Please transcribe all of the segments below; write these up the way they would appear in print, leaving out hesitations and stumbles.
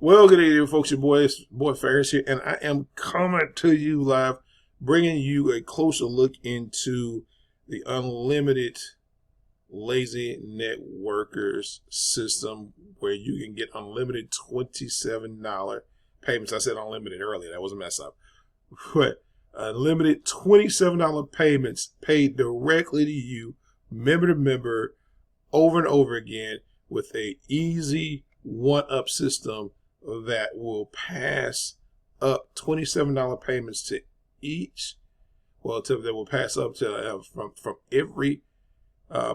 Well, good evening, folks. Your boy Ferris here, and I am coming to you live, bringing you a closer look into the unlimited lazy networkers system, where you can get unlimited $27 payments. I said unlimited earlier; that was a mess up. But unlimited $27 payments paid directly to you, member to member, over and over again, with a easy one-up system that will pass up $27 payments to each. Well, that will pass up to from every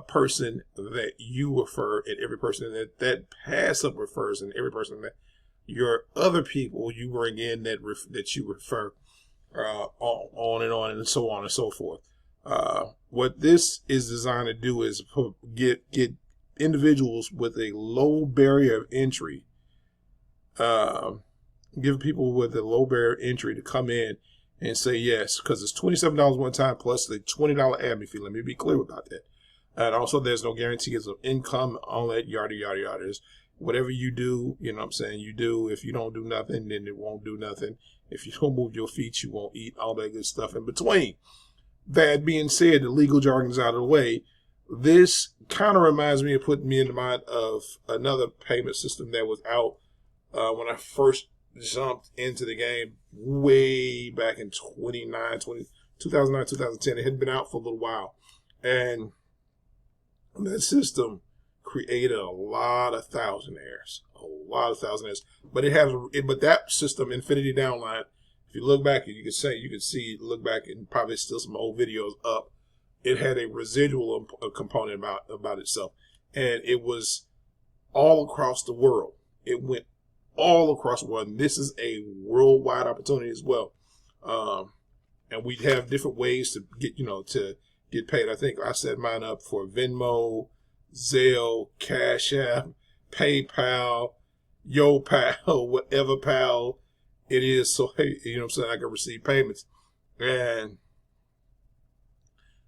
person that you refer, and every person that pass up refers, and every person that your other people you bring in that you refer, on and so on and so forth. What this is designed to do is get individuals with a low barrier of entry. Give people with a low barrier entry to come in and say yes, because it's $27 one time plus the $20 admin fee. Let me be clear about that. And also, there's no guarantees of income on that, yada, yada, yada. It's whatever you do, you know what I'm saying, you do. If you don't do nothing, then it won't do nothing. If you don't move your feet, you won't eat, all that good stuff in between. That being said, the legal jargon's out of the way. This kind of reminds me of putting me in the mind of another payment system that was out when I first jumped into the game way back in 2009, 2010. It had been out for a little while. And that system created a lot of thousandaires. But but that system, Infinity Downline, if you look back, you can see, look back, and probably still some old videos up. It had a residual component about itself. And it was all across the world. It went all across the world. And this is a worldwide opportunity as well. And we have different ways to get paid. I think I set mine up for Venmo, Zelle, Cash App, PayPal, YoPal, whatever pal it is. So, hey, you know what I'm saying, I can receive payments. And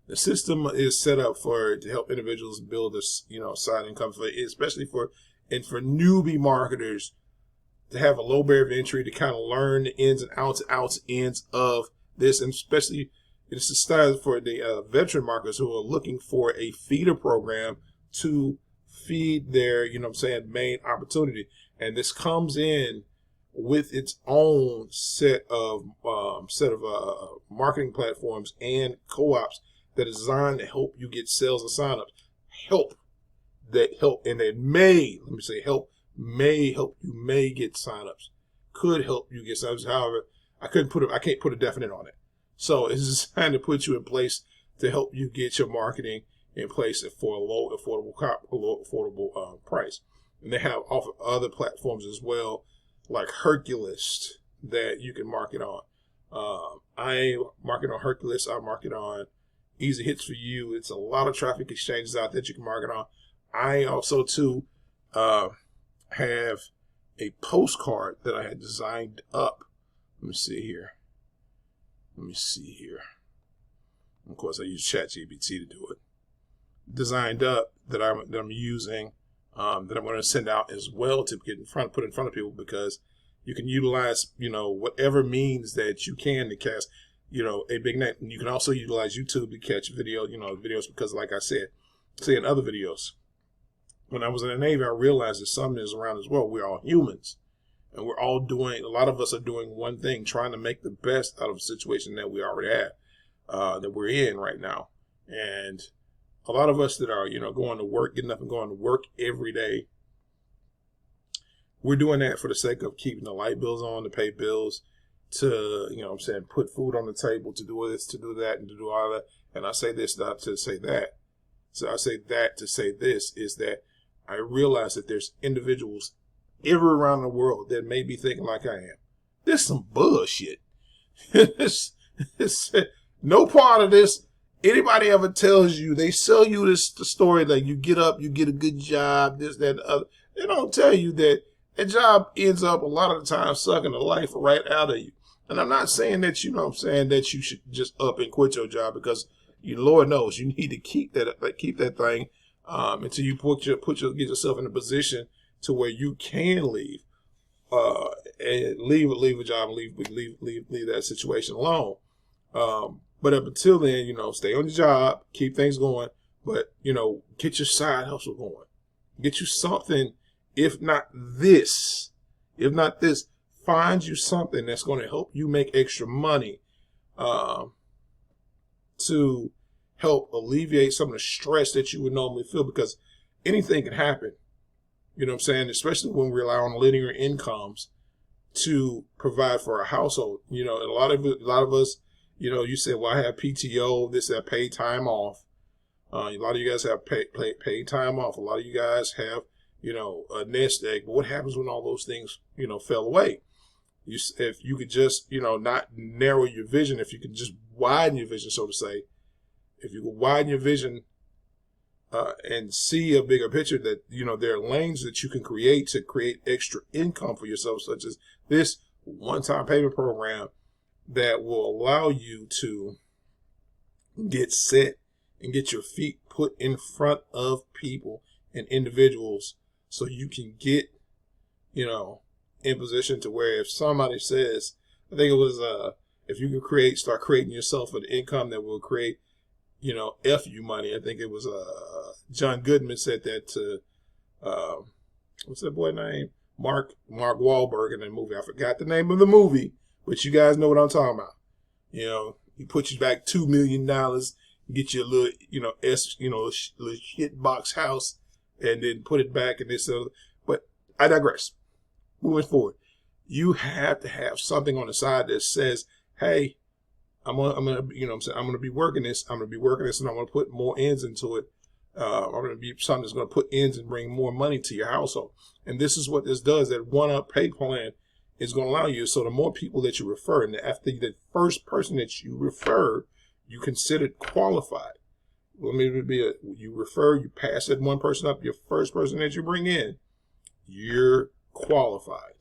the system is set up to help individuals build a side income, especially for newbie marketers, to have a low barrier of entry, to kind of learn the ins and outs of this, and especially it's designed for the veteran marketers who are looking for a feeder program to feed their, main opportunity. And this comes in with its own set of marketing platforms and co-ops that is designed to help you get sales and signups. May get signups. Could help you get signups. However, I can't put a definite on it. So it's designed to put you in place to help you get your marketing in place for a low affordable price. And they have offer other platforms as well, like Hercules, that you can market on. I market on Hercules. I market on Easy Hits for You. It's a lot of traffic exchanges out that you can market on. I also too have a postcard that I had designed up. Let me see here. Of course, I use ChatGPT to do it. Designed up that I'm using, that I'm going to send out as well to put in front of people, because you can utilize, whatever means that you can to cast, a big net. And you can also utilize YouTube to catch videos, because like I said, in other videos, when I was in the Navy, I realized that something is around as well. We're all humans. And a lot of us are doing one thing, trying to make the best out of a situation that we already have, that we're in right now. And a lot of us that are, going to work, getting up and going to work every day, we're doing that for the sake of keeping the light bills on, to pay bills, to, put food on the table, to do this, to do that, and to do all that. And I say this not to say that. So I say that to say this, is that I realize that there's individuals everywhere around the world that may be thinking like I am. This is some bullshit. No part of this. Anybody ever tells you, they sell you the story that you get up, you get a good job, this, that, the other. They don't tell you that job ends up a lot of the time sucking the life right out of you. And I'm not saying that, that you should just up and quit your job, because Lord knows you need to keep that thing until you get yourself in a position to where you can leave. and leave a job, and leave that situation alone. But up until then, stay on your job, keep things going, but get your side hustle going, get you something. If not this, find you something that's going to help you make extra money, to help alleviate some of the stress that you would normally feel, because anything can happen. You know what I'm saying? Especially when we rely on linear incomes to provide for our household. A lot of us, you said, well, I have PTO, that paid time off. A lot of you guys have paid time off. A lot of you guys have, a nest egg. But what happens when all those things, fell away? If you could just, not narrow your vision, if you could just widen your vision, so to say, if you could widen your vision and see a bigger picture, that, there are lanes that you can create to create extra income for yourself, such as this one-time payment program that will allow you to get set and get your feet put in front of people and individuals, so you can get, in position to where if somebody says, I think it was, if you can start creating yourself an income that will create, FU money. I think it was, John Goodman said that to, what's that boy name? Mark Wahlberg in that movie. I forgot the name of the movie, but you guys know what I'm talking about. He puts you back $2 million, get you a little, little shit box house, and then put it back and this. But I digress. Moving forward, you have to have something on the side that says, "Hey, I'm gonna be working this. I'm gonna be working this, and I'm gonna put more ends into it. I'm gonna be something that's gonna put ends and bring more money to your household." And this is what this does. That one-up pay plan is going to allow you. So the more people that you refer, and after the first person that you refer, you considered qualified. You refer, you pass that one person up, your first person that you bring in, you're qualified.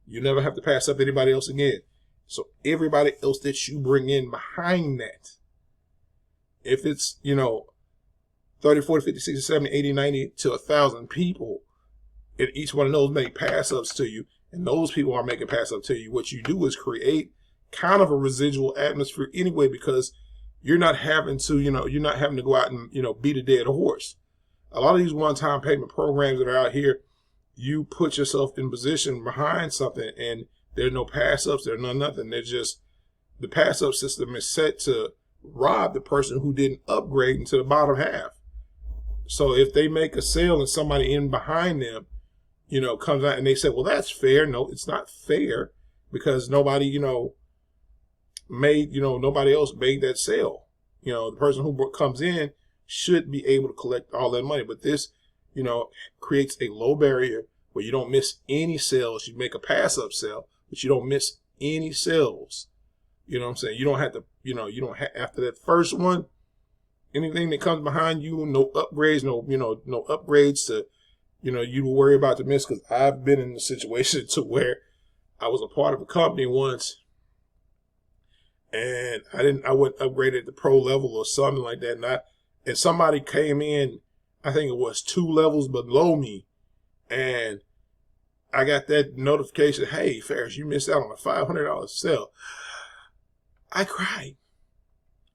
You never have to pass up anybody else again. So everybody else that you bring in behind that, if it's, 30, 40, 50, 60, 70, 80, 90 to 1,000 people, and each one of those make pass-ups to you, and those people are making pass-ups to you, what you do is create kind of a residual atmosphere anyway, because you're not having to, go out and, beat a dead horse. A lot of these one-time payment programs that are out here, you put yourself in position behind something, and there are no pass-ups, there's no nothing. They're just, the pass-up system is set to rob the person who didn't upgrade into the bottom half. So if they make a sale and somebody in behind them, comes out and they say, well, that's fair. No, it's not fair, because nobody, nobody else made that sale. The person who comes in should be able to collect all that money. But this, creates a low barrier where you don't miss any sales. You make a pass-up sale, but you don't miss any sales. You know what I'm saying? You don't have to, after that first one, anything that comes behind you, no upgrades, no upgrades to, you worry about to miss. Because I've been in a situation to where I was a part of a company once, and I went upgraded to pro level or something like that, and somebody came in, I think it was 2 levels below me, and I got that notification, hey, Ferris, you missed out on a $500 sale. I cried.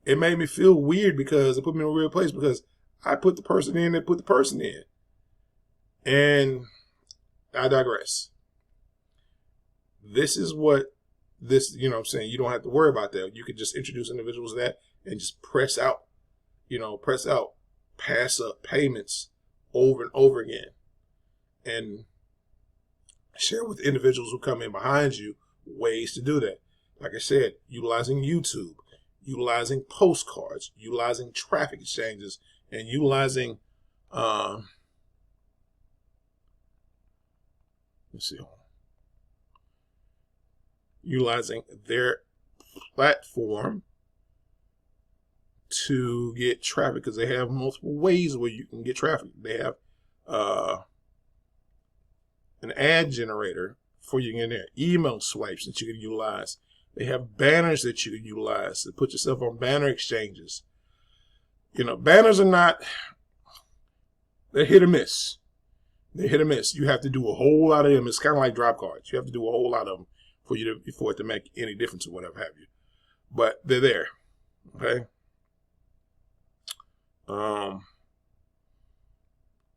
It made me feel weird, because it put me in a weird place, because I put the person in that put the person in. And I digress. This is what this, you don't have to worry about that. You can just introduce individuals to that and just press out, pass up payments over and over again, and share with individuals who come in behind you ways to do that. Like I said, utilizing YouTube, utilizing postcards, utilizing traffic exchanges, and utilizing, utilizing their platform to get traffic, because they have multiple ways where you can get traffic. They have an ad generator for you in there, email swipes that you can utilize. They have banners that you can utilize to put yourself on banner exchanges. Banners are not, they're hit or miss. They're hit or miss. You have to do a whole lot of them. It's kind of like drop cards. You have to do a whole lot of them for it to make any difference or whatever have you. But they're there. Okay.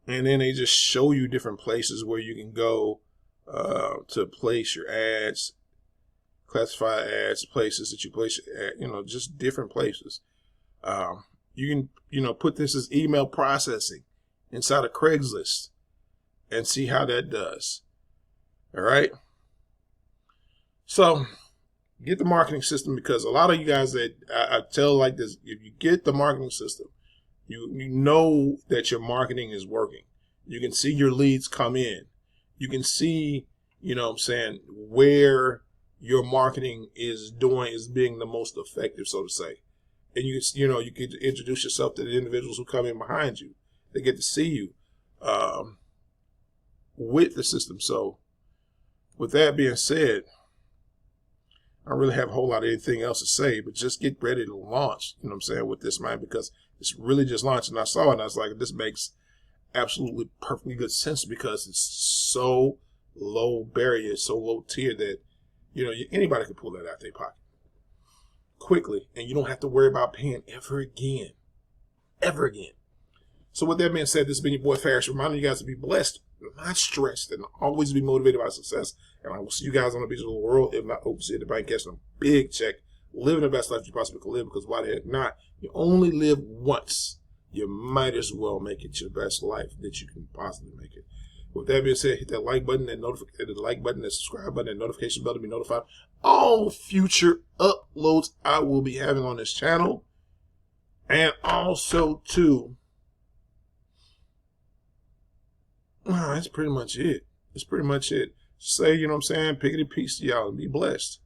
And then they just show you different places where you can go to place your ads, classify ads, places that you place your ad, just different places. You can, put this as email processing inside of Craigslist and see how that does. All right. So get the marketing system, because a lot of you guys that I tell like this, if you get the marketing system, you know that your marketing is working. You can see your leads come in. You can see, where your marketing is being the most effective, so to say. And you can introduce yourself to the individuals who come in behind you. They get to see you with the system. So with that being said, I don't really have a whole lot of anything else to say, but just get ready to launch, with this, man, because it's really just launched. And I saw it and I was like, this makes absolutely perfectly good sense, because it's so low barrier, so low tier that, anybody can pull that out of their pocket quickly, and you don't have to worry about paying ever again. Ever again. So with that being said, this has been your boy Farish, reminding you guys to be blessed, not stressed, and always be motivated by success. And I will see you guys on the digital world, if not overseas at the bank, catching a big check, living the best life you possibly can live, because why the heck not? You only live once. You might as well make it your best life that you can possibly make it. With that being said, hit that like button, that subscribe button, that notification bell to be notified all future uploads I will be having on this channel. And also, too, that's pretty much it. Say, pickety peace to y'all and be blessed.